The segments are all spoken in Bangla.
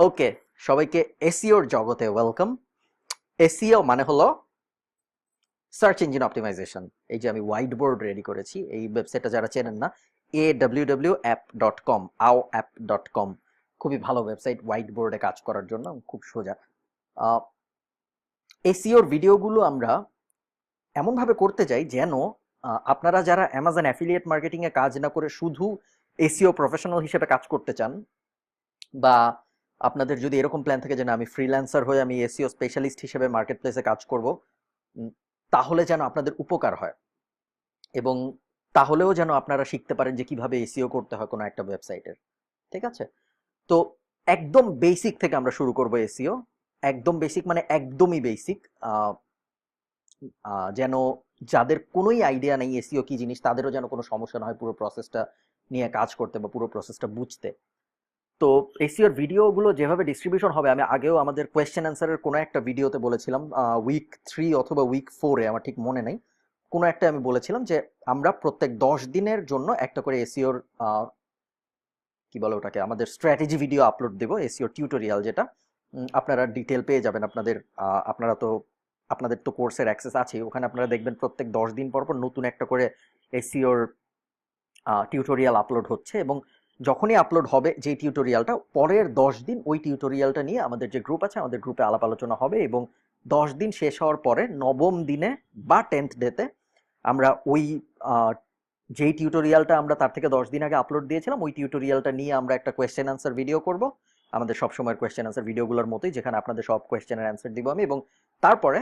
ওকে, সবাইকে এসইওর জগতে ওয়েলকাম। এসইও মানে হলো সার্চ ইঞ্জিন অপটিমাইজেশন। এই যে আমি হোয়াইট বোর্ড রেডি করেছি, এই ওয়েবসাইটটা যারা চেনেন না, awwapp.com, awapp.com, খুবই ভালো ওয়েবসাইট হোয়াইট বোর্ডে কাজ করার জন্য, খুব সোজা। এসইওর ভিডিওগুলো আমরা এমনভাবে করতে চাই যেন আপনারা যারা অ্যামাজন অ্যাফিলিয়েট মার্কেটিংয়ে কাজ না করে শুধু এসইও প্রফেশনাল হিসেবে কাজ করতে চান, বা আপনাদের যদি এরকম প্ল্যান থাকে যে না আমি ফ্রিল্যান্সার হয়ে আমি এসইও স্পেশালিস্ট হিসেবে মার্কেট প্লেসে কাজ করব, তাহলে যেন আপনাদের উপকার হয় এবং তাহলেও যেন আপনারা শিখতে পারেন যে কিভাবে এসইও করতে হয় কোনো একটা ওয়েবসাইটের। ঠিক আছে? তো একদম বেসিক থেকে আমরা শুরু করব এসইও। একদম বেসিক মানে একদমই বেসিক, যেন যাদের কোনোই আইডিয়া নেই এসইও কি জিনিস তাদেরও যেন কোনো সমস্যা না হয় পুরো প্রসেসটা নিয়ে কাজ করতে বা পুরো প্রসেসটা বুঝতে। তো এসইওর ভিডিওগুলো যেভাবে ডিস্ট্রিবিউশন হবে, আমি আগেও আমাদের কোয়েশ্চেন অ্যান্সারের কোনো একটা ভিডিওতে বলেছিলাম, উইক 3 অথবা উইক 4-এ, আমার ঠিক মনে নেই, কোনো একটা আমি বলেছিলাম যে আমরা প্রত্যেক 10 দিনের জন্য একটা করে এসইওর কি বলে ওটাকে, আমাদের স্ট্র্যাটেজি ভিডিও আপলোড দেবো, এসইও টিউটোরিয়াল যেটা। আপনারা ডিটেল পেয়ে যাবেন, আপনাদের তো কোর্সের অ্যাক্সেস আছে, ওখানে আপনারা দেখবেন প্রত্যেক 10 দিন পর পর নতুন একটা করে এসইওর টিউটোরিয়াল আপলোড হচ্ছে। এবং যখনই আপলোড হবে যে টিউটোরিয়ালটা, পরের 10 দিন ওই টিউটোরিয়ালটা নিয়ে আমাদের যে গ্রুপ আছে, আমাদের গ্রুপে আলাপ আলোচনা হবে এবং 10 দিন শেষ হওয়ার পরে 9ম দিনে বা 10th ডেতে আমরা ওই যেই টিউটোরিয়ালটা আমরা তার থেকে 10 দিন আগে আপলোড দিয়েছিলাম, ওই টিউটোরিয়ালটা নিয়ে আমরা একটা কোয়েশ্চেন আনসার ভিডিও করব, আমাদের সবসময়ের কোয়েশ্চেন আনসার ভিডিওগুলোর মতোই, যেখানে আপনাদের সব কোয়েশ্চেনের অ্যান্সার দিব আমি। এবং তারপরে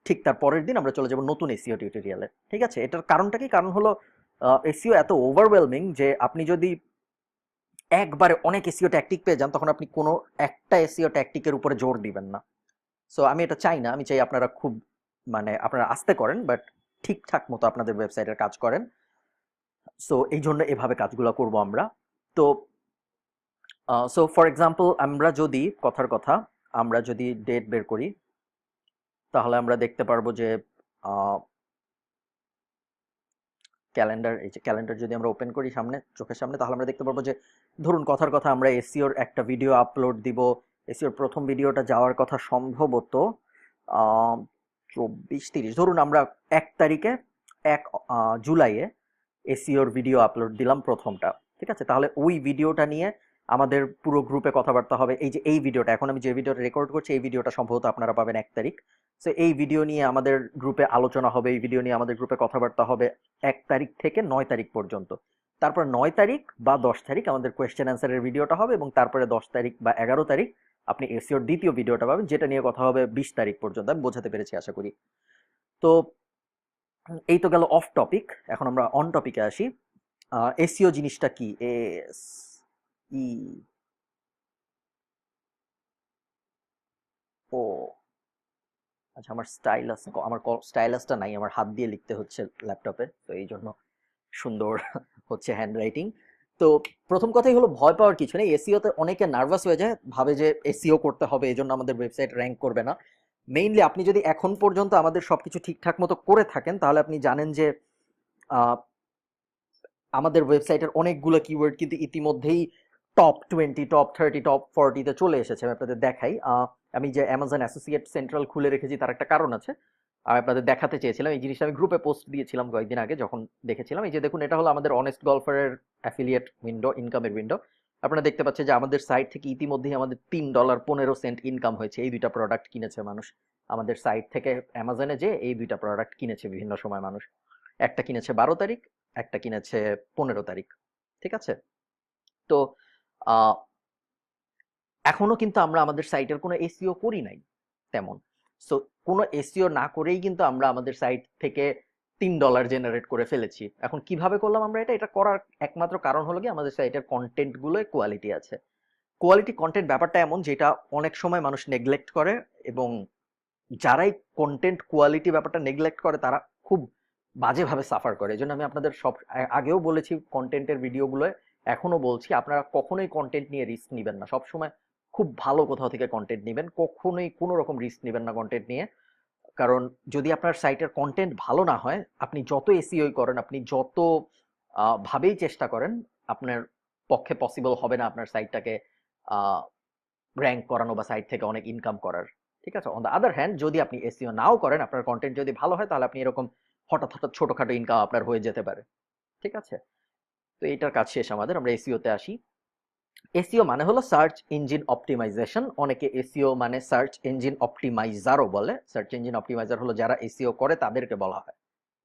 ঠিক তার পরের দিন আমরা চলে যাব নতুন এসইও টিউটোরিয়ালে। ঠিক আছে? এটার কারণটা কি? কারণ হলো এসইও এত ওভারওয়েলমিং যে আপনি যদি একবারে অনেক এসইও ট্যাকটিক পেয়ে যান, তখন আপনি কোনো একটা এসইও ট্যাকটিকের উপরে জোর দিবেন না। সো আমি এটা চাই না। আমি চাই আপনারা খুব আপনারা আস্তে করেন, বাট ঠিকঠাক মতো আপনাদের ওয়েবসাইটের কাজ করেন। সো এই জন্য এভাবে কাজগুলো করব আমরা। তো সো ফর এক্সাম্পল, আমরা যদি ডেট বের করি, তাহলে আমরা দেখতে পারবো যে ক্যালেন্ডার, এই যে ক্যালেন্ডার যদি আমরা ওপেন করি সামনে, চোখের সামনে, তাহলে আমরা দেখতে পারবো যে ধরুন কথার কথা আমরা এসইওর একটা ভিডিও আপলোড দিব। এসইওর প্রথম ভিডিওটা যাওয়ার কথা সম্ভবত 24-30, ধরুন আমরা 1 তারিখে 1 জুলাইয়ে এসইওর ভিডিও আপলোড দিলাম প্রথমটা। ঠিক আছে? তাহলে ওই ভিডিওটা নিয়ে আমাদের পুরো গ্রুপে কথাবার্তা হবে। এই যে এই ভিডিওটা, এখন আমি যে ভিডিওটা রেকর্ড করছি, এই ভিডিওটা সম্ভবত আপনারা পাবেন 1 তারিখ। সো এই ভিডিও নিয়ে আমাদের গ্রুপে আলোচনা হবে, এই ভিডিও নিয়ে আমাদের গ্রুপে কথাবার্তা হবে 1 তারিখ থেকে 9 তারিখ পর্যন্ত। তারপর 9 তারিখ বা 10 তারিখ আমাদের কোয়েশ্চেন অ্যান্সারের ভিডিওটা হবে, এবং তারপরে 10 তারিখ বা 11 তারিখ আপনি এসইওর দ্বিতীয় ভিডিওটা পাবেন, যেটা নিয়ে কথা হবে 20 তারিখ পর্যন্ত। আমি বোঝাতে পেরেছি আশা করি। তো এই তো গেল অফ টপিক। এখন আমরা অন টপিকে আসি। এসইও জিনিসটা কি? এস ই ও আচ্ছা, আমার স্টাইলাসটা নাই, আমার হাত দিয়ে লিখতে হচ্ছে ল্যাপটপে, তো এই জন্য সুন্দর হচ্ছে হ্যান্ড রাইটিং। তো প্রথম কথাই হলো, ভয় পাওয়ার কিছু নেই। এসইওতে অনেকে নার্ভাস হয়ে যায়, ভাবে যে এসইও করতে হবে এই জন্য আমাদের ওয়েবসাইট র্যাঙ্ক করবে না। মেইনলি আপনি যদি এখন পর্যন্ত আমাদের সবকিছু ঠিকঠাক মতো করে থাকেন, তাহলে আপনি জানেন যে আমাদের ওয়েবসাইটের অনেকগুলো কিওয়ার্ড কিন্তু ইতিমধ্যেই টপ 20, টপ 30, টপ 40-তে চলে এসেছে। আমি আপনাদের দেখাই। আমি যে অ্যামাজন অ্যাসোসিয়েট সেন্ট্রাল খুলে রেখেছি, তার একটা কারণ আছে। আমি আপনাদের দেখাতে চেয়েছিলাম এই জিনিসটা। আমি গ্রুপে পোস্ট দিয়েছিলাম কয়েকদিন আগে যখন দেখেছিলাম। এই যে দেখুন, এটা হলো আমাদের অনেস্ট গলফারের অ্যাফিলিয়েট উইন্ডো, ইনকামের উইন্ডো। আপনারা দেখতে পাচ্ছেন যে আমাদের সাইট থেকে ইতিমধ্যেই আমাদের $3.15 ইনকাম হয়েছে। এই দুইটা প্রোডাক্ট কিনেছে মানুষ আমাদের সাইট থেকে। অ্যামাজনে যে এই দুইটা প্রোডাক্ট কিনেছে বিভিন্ন সময় মানুষ। একটা কিনেছে 12 তারিখ, একটা কিনেছে 15 তারিখ। ঠিক আছে? তো আহ, এখনো কিন্তু আমরা আমাদের সাইটের কোনো এসইও করি নাই তেমন। সো কোনো এসইও না করেই কিন্তু আমরা আমাদের সাইট থেকে $3 জেনারেট করে ফেলেছি। এখন কিভাবে করলাম আমরা এটা? এটা করার একমাত্র কারণ হলো কি, আমাদের সাইটের কন্টেন্ট গুলোয় কোয়ালিটি আছে। কোয়ালিটি কন্টেন্ট ব্যাপারটা এমন, যেটা অনেক সময় মানুষ নেগলেক্ট করে, এবং যারাই কন্টেন্ট কোয়ালিটি ব্যাপারটা নেগলেক্ট করে তারা খুব বাজেভাবে সাফার করে। এই জন্য আমি আপনাদের আগেও বলেছি কন্টেন্টের ভিডিওগুলোয়, এখনো বলছি, আপনারা কখনোই কন্টেন্ট নিয়ে রিস্ক নেবেন না। সবসময় খুব ভালো কোথাও থেকে কন্টেন্ট নেবেন, কখনোই কোনো রকম রিস্ক নেবেন না কন্টেন্ট নিয়ে। কারণ যদি আপনার সাইটের কন্টেন্ট ভালো না হয়, আপনি যত এসইও করেন, আপনি যত ভাবেই চেষ্টা করেন, আপনার পক্ষে পসিবল হবে না আপনার সাইটটাকে র্যাঙ্ক করানো বা সাইট থেকে অনেক ইনকাম করার। ঠিক আছে? অন দ্য আদার হ্যান্ড যদি আপনি এসইও নাও করেন, আপনার কন্টেন্ট যদি ভালো হয় তাহলে আপনি এরকম হঠাৎ হঠাৎ ছোটখাটো ইনকাম আপনার হয়ে যেতে পারে। ঠিক আছে? তো এইটার কাজ শেষ আমাদের, আমরা এসইও তে আসি। এসইও মানে হলো সার্চ ইঞ্জিন অপটিমাইজেশন, অনেকে এসইও মানে সার্চ ইঞ্জিন অপটিমাইজারও বলে। সার্চ ইঞ্জিন অপটিমাইজার হলো যারা এসইও করে তাদেরকে বলা হয়।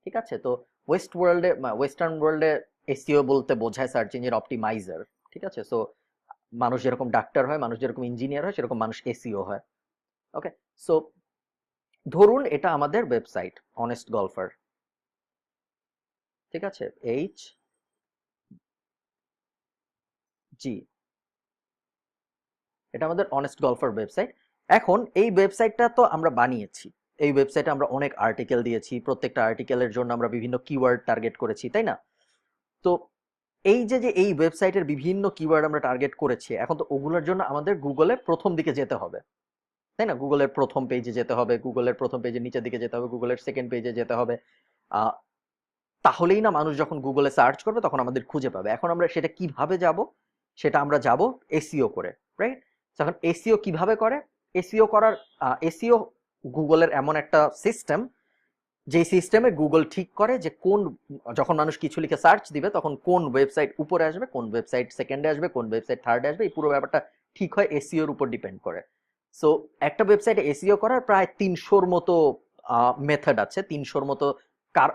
ঠিক আছে? তো ওয়েস্টার্ন ওয়ার্ল্ডে এসইও বলতে বোঝায় সার্চ ইঞ্জিন অপটিমাইজার। ঠিক আছে? সো মানুষ যেরকম ডাক্তার হয়, মানুষ যেরকম ইঞ্জিনিয়ার হয়, সেরকম মানুষ এসইও হয়। ওকে? সো ধরুন এটা আমাদের ওয়েবসাইট অনেস্ট গলফার। ঠিক আছে? HG, এটা আমাদের অনেস্ট গলফার ওয়েবসাইট। এখন এই ওয়েবসাইটটা তো আমরা বানিয়েছি, এই ওয়েবসাইটে আমরা অনেক আর্টিকেল দিয়েছি, প্রত্যেকটা আর্টিকেলের জন্য আমরা বিভিন্ন কিওয়ার্ড টার্গেট করেছি, তাই না? তো এই যে যে এই ওয়েবসাইটের বিভিন্ন কিওয়ার্ড আমরা টার্গেট করেছি, এখন তো ওগুলোর জন্য আমাদের গুগলে প্রথম দিকে যেতে হবে, তাই না? গুগলের প্রথম পেজে যেতে হবে, গুগলের প্রথম পেজের নিচের দিকে যেতে হবে, গুগলের সেকেন্ড পেজে যেতে হবে। আহ, তাহলেই না মানুষ যখন গুগলে সার্চ করবে তখন আমাদের খুঁজে পাবে। এখন আমরা সেটা কিভাবে যাব? সেটা আমরা যাব এসইও করে, রাইট? এখন এসইও কিভাবে করে? এসইও করার এসইও গুগলের এমন একটা সিস্টেম, যে সিস্টেমে গুগল ঠিক করে যে কোন, যখন মানুষ কিছু লিখে সার্চ দিবে তখন কোন ওয়েবসাইট উপরে আসবে, কোন ওয়েবসাইট সেকেন্ডে আসবে, কোন ওয়েবসাইট থার্ডে আসবে, এই পুরো ব্যাপারটা ঠিক হয় এসইওর উপর ডিপেন্ড করে। সো একটা ওয়েবসাইটে এসইও করার প্রায় 300-র মতো মেথড আছে, 300-র মতো কার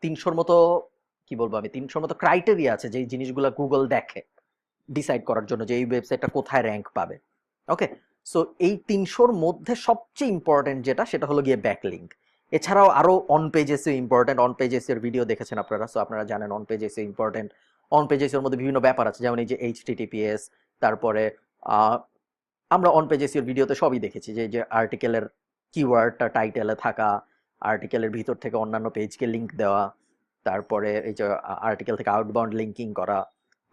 300-র মতো, কি বলবো আমি, 300-র মতো ক্রাইটেরিয়া আছে যে জিনিসগুলো গুগল দেখে ডিসাইড করার জন্য যে এই ওয়েবসাইটটা কোথায় র্যাঙ্ক পাবে। ওকে? সো এই 300-র মধ্যে সবচেয়ে ইম্পর্টেন্ট যেটা, সেটা হলো গিয়ে ব্যাকলিঙ্ক। এছাড়াও আরো on page SEO important, on page এসইওর ভিডিও দেখেছেন আপনারা, সো আপনারা জানেন on page SEO important. On page এসইওর মধ্যে বিভিন্ন ব্যাপার আছে, যেমন এই যে এইচটিটিপিএস, তারপরে আমরা অন পেজ এসইওর ভিডিওতে সবই দেখেছি যে যে আর্টিকেলের কিওয়ার্ডটা টাইটেলে থাকা, আর্টিকেলের ভিতর থেকে অন্যান্য পেজকে লিংক দেওয়া, তারপরে এই যে আর্টিকেল থেকে আউটবাউন্ড লিঙ্কিং করা,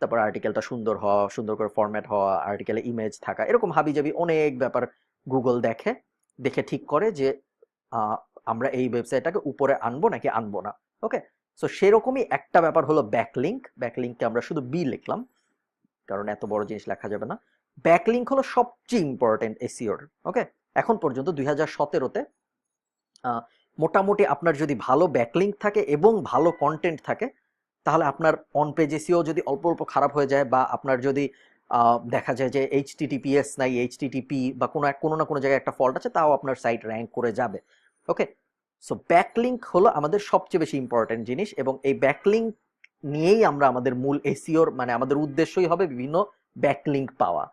তারপর আর্টিকেলটা সুন্দর হওয়া, সুন্দর করে ফরম্যাট হওয়া, আর্টিকেলে ইমেজ থাকা, এরকম হাবিজাবি অনেক ব্যাপার গুগল দেখে, দেখে ঠিক করে যে আহ, আমরা এই ওয়েবসাইটটাকে উপরে আনবো নাকি আনবো না। ওকে? সো সেরকমই একটা ব্যাপার হলো ব্যাকলিঙ্ক। ব্যাকলিঙ্ককে আমরা শুধু বি লিখলাম, কারণ এত বড় জিনিস লেখা যাবে না। ব্যাকলিঙ্ক হলো সবচেয়ে ইম্পর্টেন্ট এসইওর। ওকে? এখন পর্যন্ত 2017-তে মোটামুটি আপনার যদি ভালো ব্যাকলিঙ্ক থাকে এবং ভালো কন্টেন্ট থাকে, তাহলে আপনার অন পেজ এসইও যদি অল্প অল্প খারাপ হয়ে যায়, বা আপনার যদি দেখা যায় যে এইচটিটিপিএস নাই, এইচটিটিপি বা কোনো না কোনো জায়গায় একটা ফল্ট আছে, তাও আপনার সাইট র্যাঙ্ক করে যাবে। ওকে? সো ব্যাকলিঙ্ক হলো আমাদের সবচেয়ে বেশি ইম্পর্টেন্ট জিনিস, এবং এই ব্যাকলিঙ্ক নিয়েই আমরা আমাদের মূল এসইওর মানে আমাদের উদ্দেশ্যই হবে বিভিন্ন ব্যাকলিঙ্ক পাওয়া।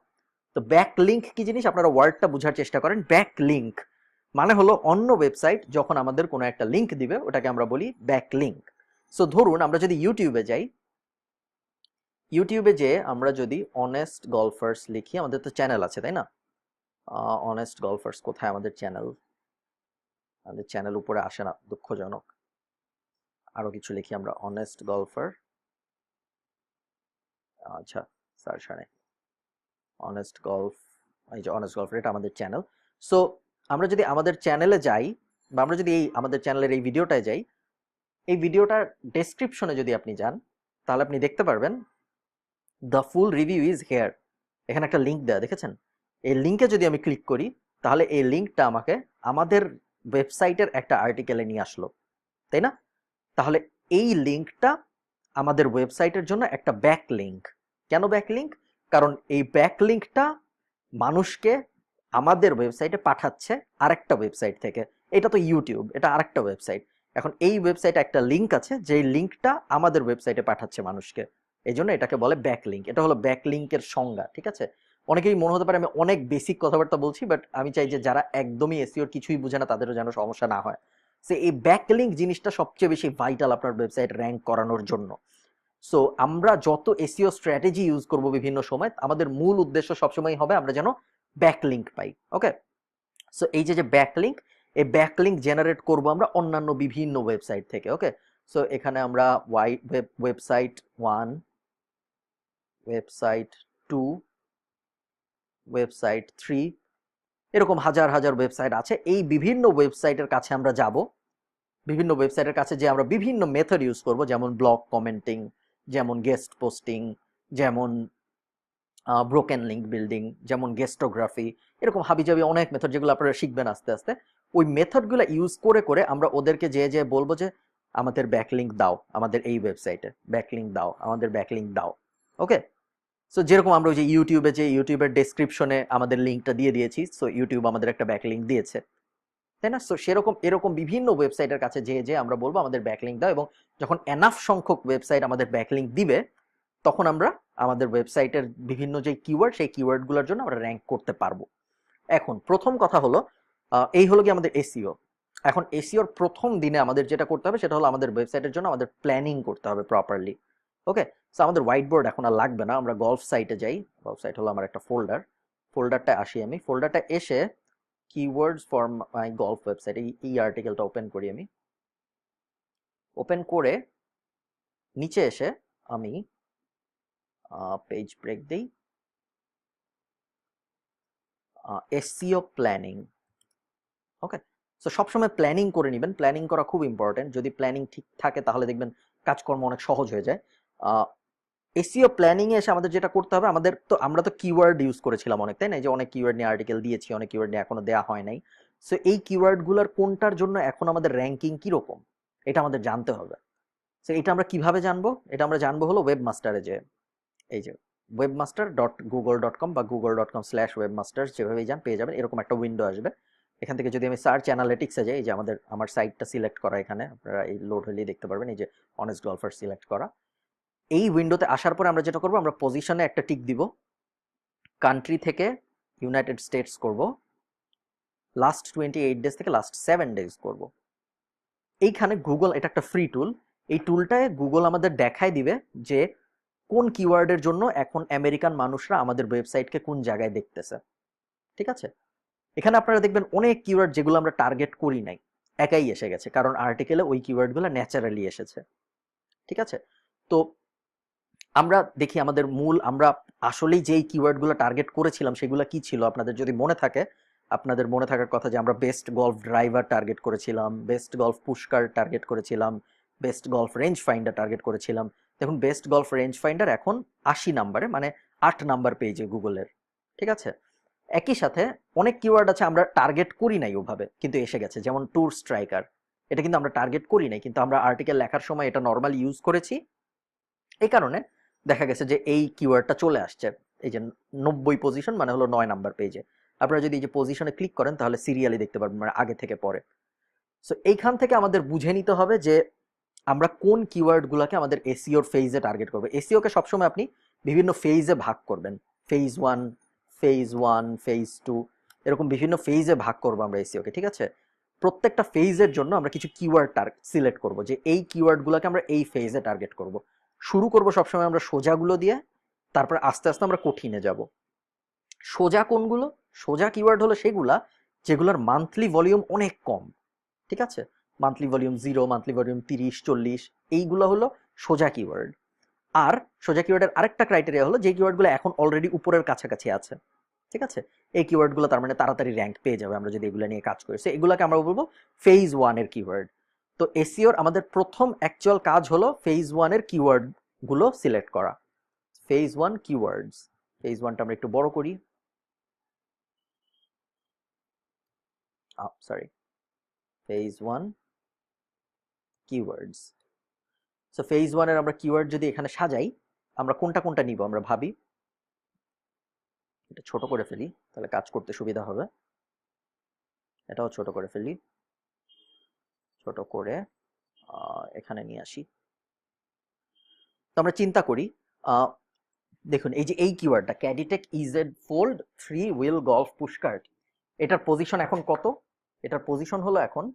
তো ব্যাকলিঙ্ক কি জিনিস আপনারা ওয়ার্ডটা বোঝার চেষ্টা করেন। ব্যাকলিঙ্ক মানে হলো অন্য ওয়েবসাইট যখন আমাদের কোনো একটা লিঙ্ক দিবে ওটাকে আমরা বলি ব্যাকলিঙ্ক। সো ধরুন আমরা যদি ইউটিউবে যাই, ইউটিউবে যে আমরা যদি অনেস্ট গলফার্স লিখি, আমাদের তো চ্যানেল আছে তাই না? অনেস্ট গলফার্স কোথায় আমাদের চ্যানেল? আমাদের চ্যানেল উপরে আসে না, দুঃখজনক। আরো কিছু লিখি আমরা, অনেস্ট গলফার। আচ্ছা, সার্চ হয় অনেস্ট গলফ, এই যে অনেস্ট গলফার, এটা আমাদের চ্যানেল। সো আমরা যদি আমাদের চ্যানেলে যাই, বা আমরা যদি এই আমাদের চ্যানেলের এই ভিডিওটায় যাই, এই ভিডিওটার ডেসক্রিপশনে যদি আপনি যান, তাহলে আপনি দেখতে পারবেন the full review is here, এখানে একটা লিঙ্ক দেওয়া, দেখেছেন? এই লিঙ্কে যদি আমি ক্লিক করি, তাহলে এই লিঙ্কটা আমাকে আমাদের ওয়েবসাইটের একটা আর্টিকেলে নিয়ে আসলো, তাই না? তাহলে এই লিঙ্কটা আমাদের ওয়েবসাইটের জন্য একটা ব্যাক লিঙ্ক। কেন ব্যাক লিঙ্ক? কারণ এই ব্যাক লিঙ্কটা মানুষকে আমাদের ওয়েবসাইটে পাঠাচ্ছে আরেকটা ওয়েবসাইট থেকে। এটা তো ইউটিউব, এটা আরেকটা ওয়েবসাইট। এখন এই ওয়েবসাইটে একটা লিঙ্ক আছে, যেই লিঙ্কটা আমাদের ওয়েবসাইটে পাঠাচ্ছে মানুষকে, এই জন্য এটাকে বলে ব্যাক লিঙ্ক। এটা হলো ব্যাক লিঙ্কের সংজ্ঞা। ঠিক আছে? অনেকেই মনে হতে পারে আমি অনেক বেসিক কথাবার্তা বলছি, বাট আমি চাই যে যারা একদমই এসইওর কিছুই বুঝে না তাদেরও যেন সমস্যা না হয়। সো এই ব্যাকলিঙ্ক জিনিসটা সবচেয়ে বেশি ভাইটাল আপনার ওয়েবসাইট র্যাঙ্ক করানোর জন্য। সো আমরা যত এসইও স্ট্র্যাটেজি ইউজ করব বিভিন্ন সময়, আমাদের মূল উদ্দেশ্য সবসময় হবে আমরা যেন ব্যাকলিঙ্ক পাই। ওকে? সো এই যে যে ব্যাকলিঙ্ক, এই ব্যাকলিঙ্ক জেনারেট করব আমরা অন্যান্য বিভিন্ন ওয়েবসাইট থেকে। ওকে? সো এখানে আমরা ওয়েবসাইট 1, ওয়েবসাইট 2, ওয়েবসাইট 3, এরকম হাজার হাজার ওয়েবসাইট আছে। এই বিভিন্ন ওয়েবসাইটের কাছে আমরা যাব, বিভিন্ন ওয়েবসাইটের কাছে যে আমরা বিভিন্ন মেথড ইউজ করব, যেমন ব্লগ কমেন্টিং, যেমন গেস্ট পোস্টিং, যেমন ব্রোকেন লিঙ্ক বিল্ডিং, যেমন গেস্টোগ্রাফি, এরকম হাবিজাবি অনেক মেথড যেগুলো আপনারা শিখবেন আস্তে আস্তে। ওই মেথডগুলো ইউজ করে করে আমরা ওদেরকে যে বলবো যে আমাদের ব্যাকলিঙ্ক দাও, আমাদের এই ওয়েবসাইটে ব্যাকলিঙ্ক দাও, আমাদের ব্যাকলিঙ্ক দাও। ওকে, সো যেরকম আমরা ওই যে ইউটিউবের ডেসক্রিপশনে আমাদের লিঙ্কটা দিয়ে দিয়েছি, সো ইউটিউব আমাদের একটা ব্যাকলিঙ্ক দিয়েছে, তাই না? সো সেরকম এরকম বিভিন্ন ওয়েবসাইটের কাছে যে আমরা বলবো আমাদের ব্যাকলিঙ্ক দাও, এবং যখন এনাফ সংখ্যক ওয়েবসাইট আমাদের ব্যাকলিঙ্ক দিবে তখন আমরা আমাদের ওয়েবসাইটের বিভিন্ন যে কিওয়ার্ড, সেই কিওয়ার্ডগুলোর জন্য আমরা র্যাঙ্ক করতে পারবো। এখন প্রথম কথা হলো, এই হলো কি আমাদের এসইও। এখন এসইওর প্রথম দিনে আমাদের যেটা করতে হবে সেটা হলো আমাদের ওয়েবসাইটের জন্য আমাদের প্ল্যানিং করতে হবে প্রপারলি। ওকে, সো আমাদের হোয়াইট বোর্ড এখন আর লাগবে না, আমরা গলফ সাইটে যাই। গলফ সাইট হলো আমার একটা ফোল্ডারটা আসি আমি, ফোল্ডারটা এসে keywords for my golf website, এই আর্টিকেলটা ওপেন করি আমি। ওপেন করে নিচে এসে আমি পেজ ব্রেক দিই, এসইও প্ল্যানিং। ওকে, সো সবসময় প্ল্যানিং করে নেবেন, প্ল্যানিং করা খুব ইম্পর্টেন্ট। যদি প্ল্যানিং ঠিক থাকে তাহলে দেখবেন কাজকর্ম অনেক সহজ হয়ে যায়। এসইও প্ল্যানিং এ এসে আমাদের যেটা করতে হবে, আমরা তো কিওয়ার্ড ইউজ করেছিলাম অনেক, তাই না? যে অনেক কিওয়ার্ড নিয়ে আর্টিকেল দিয়েছি, অনেক কিওয়ার্ড নিয়ে এখনো দেওয়া হয় নাই। সো এই কিওয়ার্ডগুলোর কোনটার জন্য এখন আমাদের র্যাঙ্কিং কিরকম এটা আমাদের জানতে হবে। সো এটা আমরা কিভাবে জানবো? এটা আমরা জানবো হলো ওয়েবমাস্টারে, যে এই যে webmaster.google.com বা google.com/webmasters, যেভাবেই যান পেয়ে যাবেন, এরকম একটা উইন্ডো আসবে। এখান থেকে যদি আমি সার্চ অ্যানালিটিক্সে যাই, এই যে আমার সাইটটা সিলেক্ট করা, এখানে আপনারা এই লোড হলেই দেখতে পারবেন, এই যে অনেস্ট গলফার সিলেক্ট করা। এই উইন্ডোতে আসার পরে আমরা যেটা করবো, আমরা পজিশনে একটা টিক দিব, কান্ট্রি থেকে ইউনাইটেড স্টেটস করব, লাস্ট 28 ডেজ থেকে লাস্ট 7 ডেজ করব। এইখানে গুগল, এটা একটা ফ্রি টুল, এই টুলটায় গুগল আমাদের দেখায় দিবে যে কোন কিওয়ার্ডের জন্য এখন আমেরিকান মানুষরা আমাদের ওয়েবসাইটকে কোন জায়গায় দেখতেছে। ঠিক আছে, এখানে আপনারা দেখবেন অনেক কিওয়ার্ড যেগুলো আমরা টার্গেট করি নাই একাই এসে গেছে, কারণ আর্টিকেলে ওই কিওয়ার্ডগুলো ন্যাচারালি এসেছে। ঠিক আছে, তো আমরা দেখি আমরা আসলেই যেই কিওয়ার্ডগুলো টার্গেট করেছিলাম সেগুলো কি ছিল। আপনাদের যদি মনে থাকে, আপনাদের মনে থাকার কথা যে আমরা বেস্ট গলফ ড্রাইভার টার্গেট করেছিলাম, বেস্ট গলফ পুশকার টার্গেট করেছিলাম, best golf range finder target করেছিলাম। দেখুন বেস্ট গলফ রেঞ্জ ফাইন্ডার এখন 80 নাম্বারে, মানে 8 নাম্বার পেজে গুগলের। ঠিক আছে, একই সাথে অনেক কিওয়ার্ড আছে আমরা টার্গেট করি নাই ওভাবে, কিন্তু এসে গেছে, যেমন ট্যুর স্ট্রাইকার। এটা কিন্তু আমরা টার্গেট করি নাই, কিন্তু আমরা আর্টিকেল লেখার সময় এটা নর্মালি ইউজ করেছি, এই কারণে দেখা গেছে যে এই কিওয়ার্ডটা চলে আসছে। এই যে 90 পজিশন মানে হলো 9 নাম্বার পেজে। আপনারা যদি এই যে পজিশনে ক্লিক করেন তাহলে সিরিয়ালি দেখতে পারবেন, মানে আগে থেকে পরে। সো এইখান থেকে আমাদের বুঝে নিতে হবে যে আমরা কোন কিওয়ার্ডগুলোকে আমাদের এসইওর ফেজে টার্গেট করবো। এসইওকে সবসময় আপনি বিভিন্ন ফেজে ভাগ করবেন, ফেজ 1, ফেজ 2, এরকম বিভিন্ন ফেজে ভাগ করবো আমরা এসইওকে। ঠিক আছে, প্রত্যেকটা ফেজের জন্য আমরা কিছু কিওয়ার্ড সিলেক্ট করব, যে এই কিওয়ার্ডগুলোকে আমরা এই ফেজে টার্গেট করব। শুরু করব সবসময় আমরা সোজাগুলো দিয়ে, তারপর আস্তে আস্তে আমরা কঠিনে যাব। সোজা কোনগুলো? সোজা কিওয়ার্ড হলো সেগুলা যেগুলোর মান্থলি ভলিউম অনেক কম। ঠিক আছে, মান্থলি ভলিউম 0, মান্থলি ভলিউম 30-40, এইগুলো হলো সোজা কিওয়ার্ড। আর সোজা কিওয়ার্ডের আরেকটা ক্রাইটেরিয়া হলো যে কিওয়ার্ডগুলো এখন অলরেডি উপরের কাছাকাছি আছে। ঠিক আছে, এই কিওয়ার্ডগুলো তার মানে তাড়াতাড়ি র্যাঙ্ক পেয়ে যাবে আমরা যদি এগুলো নিয়ে কাজ করি। সো এগুলোকে আমরা বলবো ফেজ 1 এর কিওয়ার্ড। তো এসইওর আমাদের প্রথম অ্যাকচুয়াল কাজ হলো ফেজ 1 এর কিওয়ার্ড গুলো সিলেক্ট করা। ফেজ 1 কিওয়ার্ডস, ফেজ 1টা আমরা একটু বড় করি, sorry, phase 1 keywords. So phase 1 এর আমরা কিওয়ার্ড যদি এখানে সাজাই, আমরা কোনটা কোনটা নিব আমরা ভাবি। এটা ছোট করে ফেলি, তাহলে কাজ করতে সুবিধা হবে। এটাও ছোট করে ফেলি, ছোট করে এখানে নিয়ে আসি। তো আমরা চিন্তা করি, দেখুন এই যে এই কিওয়ার্ডটা CaddyTek EZ fold 3 wheel golf push cart, এটার পজিশন এখন কত? এটার পজিশন হলো এখন,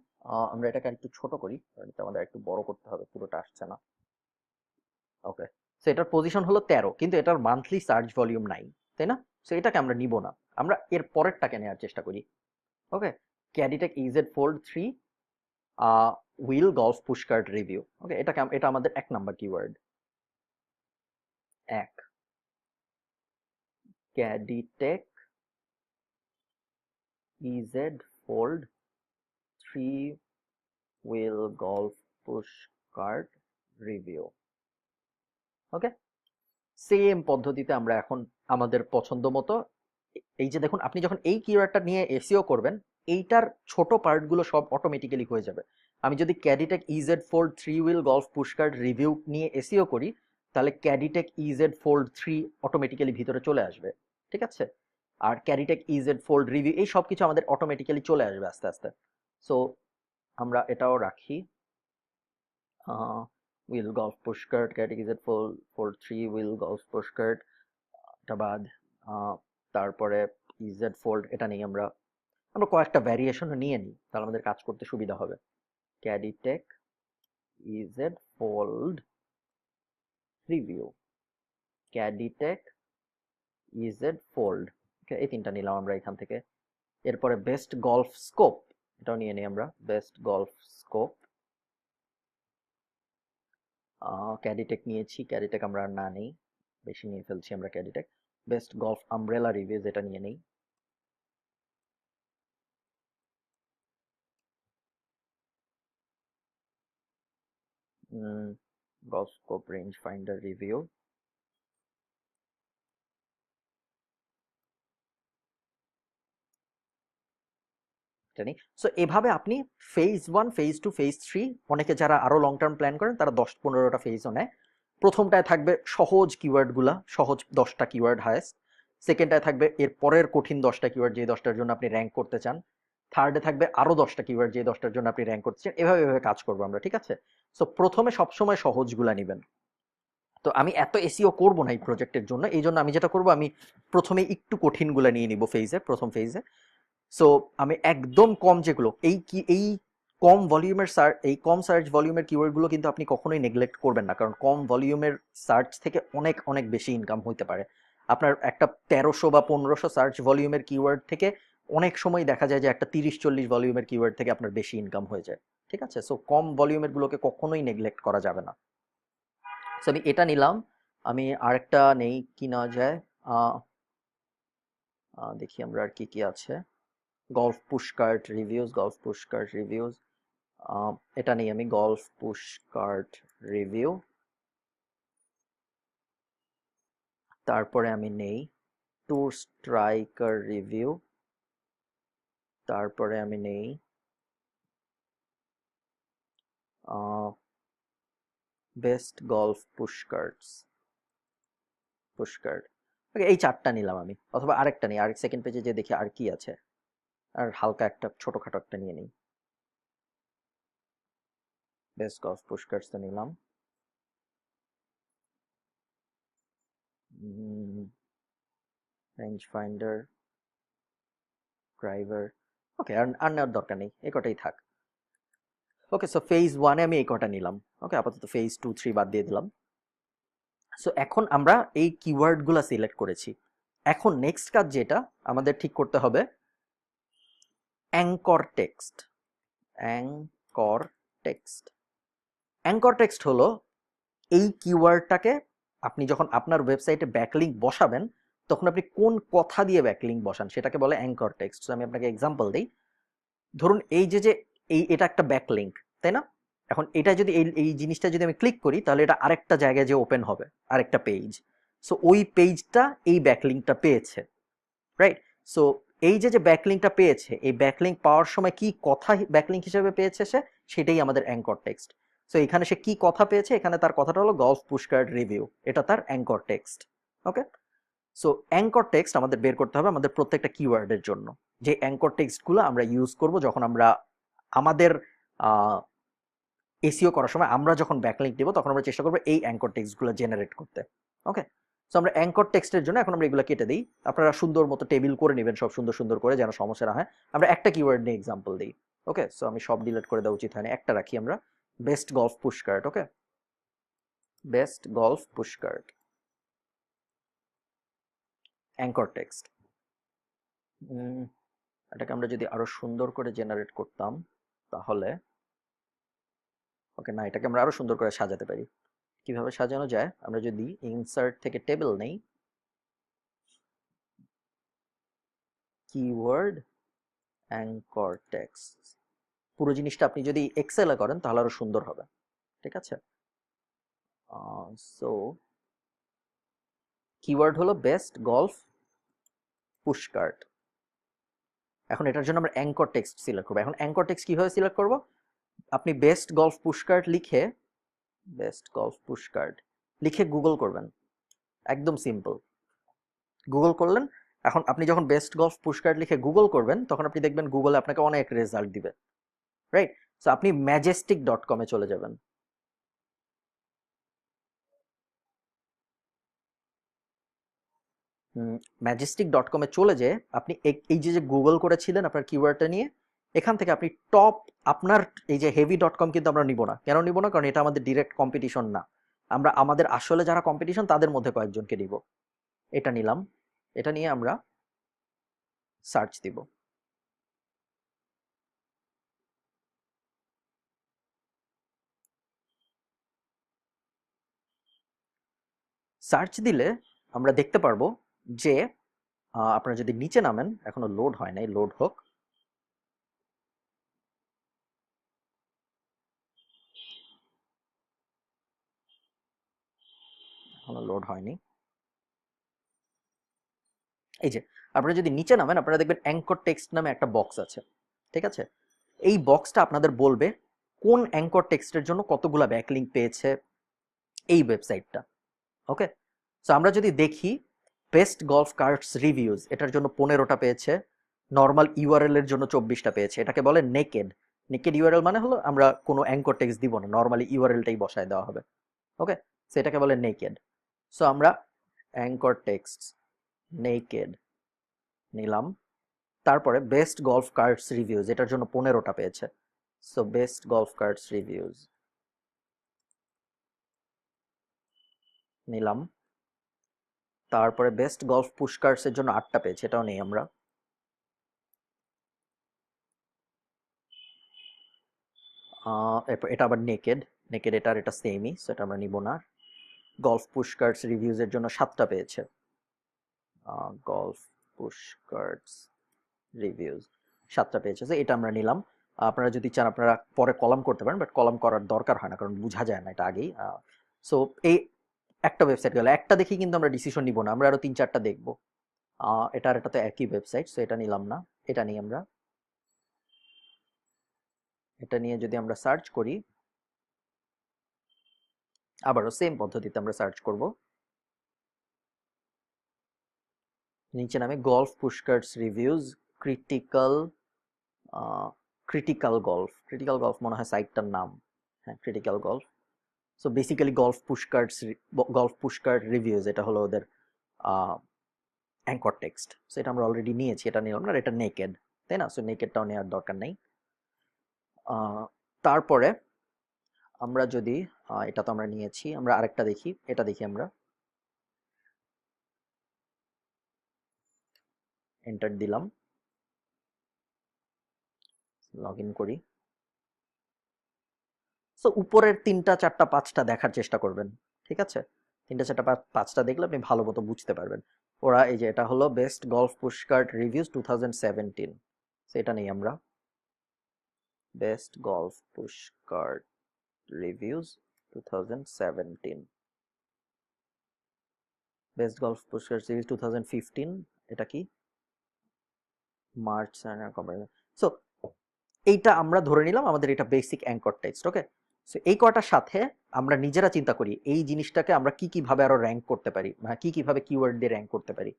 আমরা এটাকে একটু ছোট করি, এটা আমাদের একটু বড় করতে হবে, পুরোটা আসছে না। ওকে, সো এটার পজিশন হলো 13, কিন্তু এটার মান্থলি সার্চ ভলিউম নাই, তাই না? সো এটাকে আমরা নিব না, আমরা এর পরেরটাকে নেওয়ার চেষ্টা করি। Okay, CaddyTek EZ fold 3 wheel golf push cart review. Okay, এটা আমাদের 1 number keyword. 1, CaddyTek EZ fold 3 wheel golf push cart review. Okay, same পদ্ধতিতে আমরা এখন আমাদের পছন্দ মতো, এই যে দেখুন, আপনি যখন এই কিওয়ার্ডটা নিয়ে এসইও করবেন, এইটার ছোট পার্টগুলো সব অটোমেটিক্যালি হয়ে যাবে। আমি যদি CaddyTek EZ fold 3 wheel golf push cart review নিয়ে এসইও করি, তাহলে ক্যাডিটেক ইজেড ফোল্ড 3 অটোমেটিক্যালি ভিতরে চলে আসবে, ঠিক আছে? আর ক্যাডিটেক ইজেড ফোল্ড রিভিউ, এই সব কিছু আমাদের অটোমেটিক্যালি চলে আসবে আস্তে আস্তে। সো আমরা এটাও রাখি, wheel golf push cart CaddyTek EZ fold 3 wheel golf push cart, এটা বাদ। তারপরে ইজেড ফোল্ড, এটা নেই, আমরা আমরা কয়েকটা ভ্যারিয়েশনও নিয়ে নিই, তাহলে আমাদের কাজ করতে সুবিধা হবে। CaddyTek EZ fold review, CaddyTek EZ fold, এই তিনটা নিলাম আমরা এখান থেকে। এরপরে বেস্ট গলফ স্কোপ, এটাও নিয়ে নিই আমরা, বেস্ট গলফ স্কোপ। ক্যাডিটেক নিয়েছি, ক্যাডিটেক আমরা আর না নেই, বেশি নিয়ে ফেলছি আমরা ক্যাডিটেক। বেস্ট গলফ আমব্রেলা রিভিউজ, এটা নিয়ে নেই। Golf scope range finder review, জানি। সো এভাবে আপনি ফেজ 1, ফেজ 2, ফেজ 3, অনেকে যারা আরো লং টার্ম প্ল্যান করেন তারা 10-15টা ফেজও নেয়। প্রথমটায় থাকবে সহজ কিওয়ার্ডগুলা, সহজ 10টা কিওয়ার্ড হায়েস্ট। সেকেন্ডটায় থাকবে এর পরের কঠিন 10টা কিওয়ার্ড, যে 10টার জন্য আপনি র্যাঙ্ক করতে চান। থার্ডে থাকবে আরো 10টা কিওয়ার্ড, যে 10টার জন্য আপনি র্যাঙ্ক করতে চান। এভাবে এভাবে কাজ করবো আমরা, ঠিক আছে? সো প্রথমে সবসময় সহজগুলা নেবেন। তো আমি এত এসইও করবো না এই প্রজেক্টের জন্য, এই জন্য আমি যেটা করবো, আমি প্রথমে একটু কঠিনগুলা নিয়ে নিব প্রথম ফেজে। সো আমি একদম কম যেগুলো, এই কম ভলিউমের এই কম সার্চ ভলিউমের কিওয়ার্ডগুলো কিন্তু আপনি কখনোই নেগলেক্ট করবেন না, কারণ কম ভলিউমের সার্চ থেকে অনেক অনেক বেশি ইনকাম হইতে পারে। আপনার একটা 1300 বা 1500 সার্চ ভলিউমের কিওয়ার্ড থেকে অনেক সময় দেখা যায় যে একটা 30-40 ভলিউমের কিওয়ার্ড থেকে আপনার বেশি ইনকাম হয়ে যায়, ঠিক আছে? সো কম ভলিউমের গুলোকে কখনোই নেগলেক্ট করা যাবে না। সো আমি এটা নিলাম। আমি আরেকটা নেই, কি নেওয়া যায়, দেখি আমরা আর কি কি আছে। Golf pushcart reviews, golf pushcart reviews, এটা নেই আমি, গলফ পুশকার্ট রিভিউ। তারপরে আমি নেই ট্যুর স্ট্রাইকার রিভিউ। তারপরে আমি নেই বেস্ট গলফ পুশকার্ট। ওকে, এই 4টা নিলাম আমি, অথবা আরেকটা নেই, আরেক সেকেন্ড পেজে যে দেখি আর কি আছে, আর হালকা একটা ছোটখাটো একটা নিয়ে নিই। বেস্ট গলফ পুশকার্টস তো নিলাম। রেঞ্জ ফাইন্ডার, ড্রাইভার, ওকে, আর নেওয়ার দরকার নেই, এই কটাই থাক। ওকে, সো ফেজ 1-এ আমি এই কটা নিলাম। ওকে, আপাতত ফেজ 2, 3 বাদ দিয়ে দিলাম। সো এখন আমরা এই কিওয়ার্ডগুলো সিলেক্ট করেছি। এখন নেক্সট কাজ যেটা আমাদের ঠিক করতে হবে, anchor text. Anchor text, anchor text হলো এই কিওয়ার্ডটাকে আপনি যখন আপনার ওয়েবসাইটে ব্যাকলিঙ্ক বসাবেন, তখন আপনি কোন কথা দিয়ে ব্যাকলিঙ্ক বসান সেটাকে বলে অ্যাঙ্কর টেক্সট। আমি আপনাকে এক্সাম্পল দিই। ধরুন এই যে এটা একটা ব্যাকলিঙ্ক, তাই না? এখন এটা যদি এই জিনিসটা যদি আমি ক্লিক করি, তাহলে এটা আরেকটা জায়গায় যে ওপেন হবে, আরেকটা পেজ। সো ওই পেজটা এই ব্যাকলিঙ্কটা পেয়েছে, রাইট? সো এই যে ব্যাকলিঙ্কটা পেয়েছে, এই ব্যাকলিঙ্ক পাওয়ার সময় কি কথা ব্যাকলিঙ্ক হিসেবে পেয়েছে সেটাই আমাদের অ্যাঙ্কর টেক্সট। সো এখানে সে কি কথা পেয়েছে, এখানে তার কথাটা হলো গলফ পুশকার্ট রিভিউ, এটা তার অ্যাঙ্কর টেক্সট। ওকে, সো অ্যাঙ্কর টেক্সট আমাদের বের করতে হবে আমাদের প্রত্যেকটা কিওয়ার্ডের জন্য, যে অ্যাঙ্কর টেক্সটগুলো আমরা ইউজ করব যখন আমরা আমাদের এসইও করার সময়, আমরা যখন ব্যাকলিঙ্ক দিব তখন আমরা চেষ্টা করবো এই অ্যাঙ্কর টেক্সটগুলো জেনারেট করতে। ওকে, সো আমরা অ্যাঙ্কর টেক্সটের জন্য এখন আমরা এগুলো কেটে দিই। আপনারা সুন্দর মতো টেবিল করে নেবেন, সব সুন্দর সুন্দর করে, যেন সমস্যা না হয়। আমরা একটা কিওয়ার্ড নিয়ে এক্সাম্পল দিই। ওকে, সো আমি সব ডিলিট করে দেওয়া উচিত হয়নি, একটা রাখি আমরা, বেস্ট গলফ পুশকার্ট। ওকে, best golf pushcart anchor text. এটাকে আমরা যদি আরো সুন্দর করে জেনারেট করতাম তাহলে, ওকে না, এটাকে আমরা আরো সুন্দর করে সাজাতে পারি। কিভাবে সাজানো যায়, আমরা যদি ইনসার্ট থেকে টেবিল নেই, কিওয়ার্ড অ্যাঙ্কর টেক্সট, পুরো জিনিসটা আপনি যদি এক্সেলে করেন তাহলে আরো সুন্দর হবে, ঠিক আছে? সো কিওয়ার্ড হলো বেস্ট গলফ পুশ কার্ট। এখন এটার জন্য আমরা অ্যাঙ্কর টেক্সট সিলেক্ট করবো। এখন অ্যাঙ্কর টেক্সট কিভাবে সিলেক্ট করব? আপনি বেস্ট গলফ পুশ কার্ট লিখে, বেস্ট গলফ পুশ কার্ট লিখে গুগল করবেন, একদম সিম্পল। গুগল করলেন, এখন আপনি যখন বেস্ট গলফ পুশ কার্ট লিখে গুগল করবেন তখন আপনি দেখবেন গুগলে আপনাকে অনেক রেজাল্ট দিবে, রাইট? সো আপনি majestic.com-এ চলে যাবেন। majestic.com-এ চলে যেয়ে আপনি এই যে গুগল করেছিলেন আপনার কিওয়ার্ডটা নিয়ে, এখান থেকে আপনি টপ, আপনার এই যে heavy.com কিন্তু আমরা নিব না। কেন নিব না? কারণ এটা আমাদের ডিরেক্ট কম্পিটিশন না। আমরা আমাদের আসলে যারা কম্পিটিশন তাদের মধ্যে কয়েকজনকে নিব। এটা নিলাম, এটা নিয়ে আমরা সার্চ দিব। সার্চ দিলে আমরা দেখতে পারবো যে আপনারা যদি নিচে নামেন, এখনো লোড হয় নাই, লোড হোক। এখনো লোড হয়নি। এই যে আপনারা যদি নিচে নামেন আপনারা দেখবেন অ্যাঙ্কর টেক্সট নামে একটা বক্স আছে, ঠিক আছে? এই বক্সটা আপনাদের বলবে কোন অ্যাঙ্কর টেক্সটের জন্য কতগুলা ব্যাকলিঙ্ক পেয়েছে এই ওয়েবসাইটটা। ওকে, সো আমরা যদি দেখি বেস্ট গলফ কার্টস রিভিউজ, এটার জন্য 15টা পেয়েছে, নর্মাল ইউআরএল এর জন্য 24টা পেয়েছে। এটাকে বলে নেকেড। নেকেড ইউআরএল মানে হলো আমরা কোনো অ্যাঙ্কর টেক্সট দিব না, নর্মালি ইউআরএলটাই বসায় দেওয়া হবে। ওকে, সো এটাকে বলে নেকেড। সো আমরা অ্যাঙ্কর টেক্সট নেকেড নিলাম, তারপরে বেস্ট গলফ কার্টস রিভিউজ, এটার জন্য 15টা পেয়েছে। So best golf carts reviews নিলাম, তারপরে বেস্ট গলফ পুশ কার্টস এর জন্য 8টা পেয়েছে, এটাও নেই আমরা। এটা আবার নেকেড, নেকেড এটার এটা সেমই, সো এটা আমরা নিব না। গলফ পুশ কার্টস রিভিউজ এর জন্য 7টা পেয়েছে, গলফ পুশ কার্টস রিভিউজ 7টা পেয়েছে, তো এটা আমরা নিলাম। আপনারা যদি চান আপনারা পরে কলাম করতে পারেন, বাট কলাম করার দরকার হয় না কারণ বোঝা যায় না এটা আগেই। সো এই একটা ওয়েবসাইট গেল, একটা দেখি কিন্তু আমরা ডিসিশন নিব না, আমরা আরো 3-4টা দেখবো। এটার এটা তো একই ওয়েবসাইট, সো এটা নিলাম না। এটা নিয়ে আমরা, এটা নিয়ে যদি আমরা সার্চ করি, আবারও সেম পদ্ধতিতে আমরা সার্চ করব। নিচে নামে golf push carts reviews critical, critical golf মনে হয় সাইটটার নাম। হ্যাঁ, critical golf. So basically golf push cart reviews, এটা হলো ওদের অ্যাঙ্কর টেক্সট। সো এটা আমরা অলরেডি নিয়েছি, এটা নিলাম না, এটা নেকেড, তাই না? সো নেকেডটাও নেওয়ার দরকার নেই। তারপরে আমরা যদি এটা তো আমরা নিয়েছি, আমরা আরেকটা দেখি, এটা দেখি আমরা, এন্টার দিলাম, লগ ইন করি। সো উপরের 3টা 4টা 5টা দেখার চেষ্টা করবেন, ঠিক আছে? 3টা 4টা 5টা দেখলে আপনি ভালো মতো বুঝতে পারবেন। ওরা এই যে এটা হলো best golf push cart reviews 2017, so এটা নেই আমরা। Best golf push cart reviews 2017, best golf push cart reviews 2015, এটা কি মার্চ। সো এইটা আমরা ধরে নিলাম আমাদের এটা বেসিক অ্যাঙ্কর টেক্সট। ওকে, সো এই কয়টার সাথে আমরা নিজেরা চিন্তা করি এই জিনিসটাকে আমরা কি কিভাবে আরো র্যাঙ্ক করতে পারি, মানে কি কিভাবে কিওয়ার্ড দিয়ে র্যাঙ্ক করতে পারি।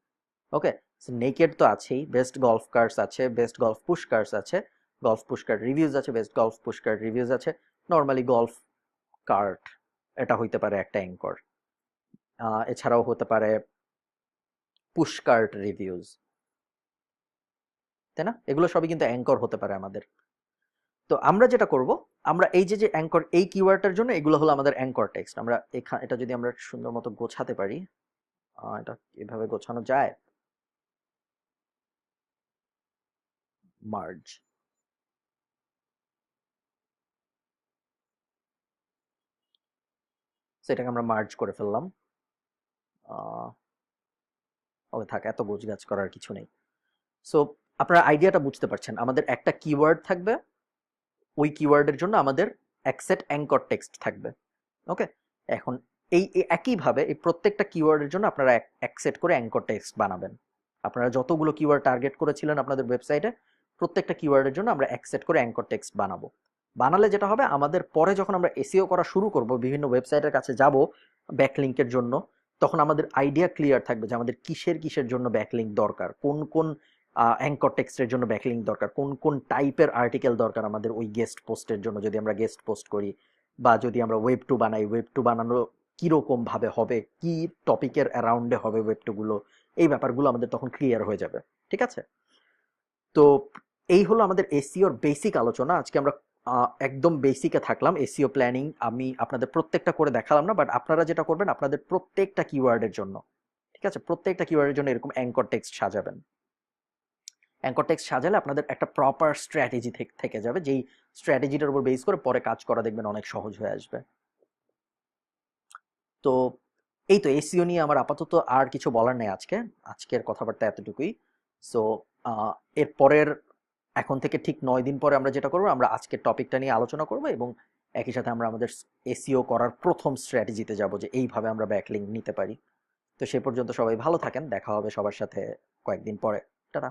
ওকে, সো নেকেড তো আছেই, বেস্ট গলফ কার্টস আছে, বেস্ট গলফ পুশ কার্টস আছে, গলফ পুশ কার্ট রিভিউজ আছে, best golf push cart reviews আছে। নর্মালি গলফ কার্ট এটা হইতে পারে একটা অ্যাঙ্কর, এছাড়াও হতে পারে পুশ কার্ট রিভিউজ, তাই না? এগুলো সবই কিন্তু অ্যাঙ্কর হতে পারে আমাদের। তো আমরা যেটা করব, আমরা এই যে অ্যাঙ্কর, এই কিওয়ার্ডটার জন্য এগুলো হলো আমাদের অ্যাঙ্কর টেক্সট। আমরা এটা যদি আমরা সুন্দর মতো গোছাতে পারি, এটা এভাবে গোছানো যায়, মার্জ। সেটাকে আমরা মার্জ করে ফেললাম। ওকে থাক, এত গোছগাছ করার কিছু নেই। সো আপনারা আইডিয়াটা বুঝতে পারছেন, আমাদের একটা কিওয়ার্ড থাকবে, ওই কিওয়ার্ডের জন্য আমাদের এক সেট অ্যাঙ্কর টেক্সট থাকবে। ওকে, এখন একইভাবে এই প্রত্যেকটা কিওয়ার্ডের জন্য আপনারা এক সেট করে অ্যাঙ্কর টেক্সট বানাবেন। আপনারা যতগুলো কিওয়ার্ড টার্গেট করেছিলেন আপনাদের ওয়েবসাইটে, প্রত্যেকটা কিওয়ার্ডের জন্য আমরা এক সেট করে অ্যাঙ্কর টেক্সট বানাবো। বানালে যেটা হবে, আমাদের পরে যখন আমরা এসইও করা শুরু করব, বিভিন্ন ওয়েবসাইটের কাছে যাব ব্যাকলিংকের জন্য, তখন আমাদের আইডিয়া ক্লিয়ার থাকবে যে আমাদের কিসের কিসের জন্য ব্যাকলিংক দরকার, কোন কোন অ্যাঙ্কর টেক্সটের জন্য ব্যাকলিংক দরকার, কোন কোন টাইপের আর্টিকেল দরকার আমাদের ওই গেস্ট পোস্টের জন্য, যদি আমরা গেস্ট পোস্ট করি বা যদি আমরা ওয়েব টু বানাই, ওয়েব টু বানানো কিরকম ভাবে হবে, কি টপিকের অ্যারাউন্ডে হবে ওয়েব টু গুলো, এই ব্যাপারগুলো আমাদের তখন ক্লিয়ার হয়ে যাবে। ঠিক আছে? তো এই হলো আমাদের এসইওর বেসিক আলোচনা। আজকে আমরা একদম বেসিকে থাকলাম। এসইও প্ল্যানিং আমি আপনাদের প্রত্যেকটা করে দেখালাম না, বাট আপনারা যেটা করবেন আপনাদের প্রত্যেকটা কিওয়ার্ডের জন্য, ঠিক আছে, প্রত্যেকটা কিওয়ার্ডের জন্য এরকম অ্যাঙ্কর টেক্সট সাজাবেন। অ্যাঙ্কর টেক্সট সাজালে আপনাদের একটা প্রপার স্ট্র্যাটেজি থেকে যাবে, যেই স্ট্র্যাটেজিটার উপর বেস করে পরে কাজ করা দেখবেন অনেক সহজ হয়ে আসবে। তো এই তো এসইও নিয়ে আমার আপাতত আর কিছু বলার নেই আজকে। আজকের কথাবার্তা এতটুকুই। সো এর পরের, এখন থেকে ঠিক 9 দিন পরে আমরা যেটা করবো, আমরা আজকের টপিকটা নিয়ে আলোচনা করব এবং একই সাথে আমরা আমাদের এসইও করার প্রথম স্ট্র্যাটেজিতে যাব যে এইভাবে আমরা ব্যাকলিংক নিতে পারি। তো সে পর্যন্ত সবাই ভালো থাকেন, দেখা হবে সবার সাথে কয়েকদিন পরে। টাটা।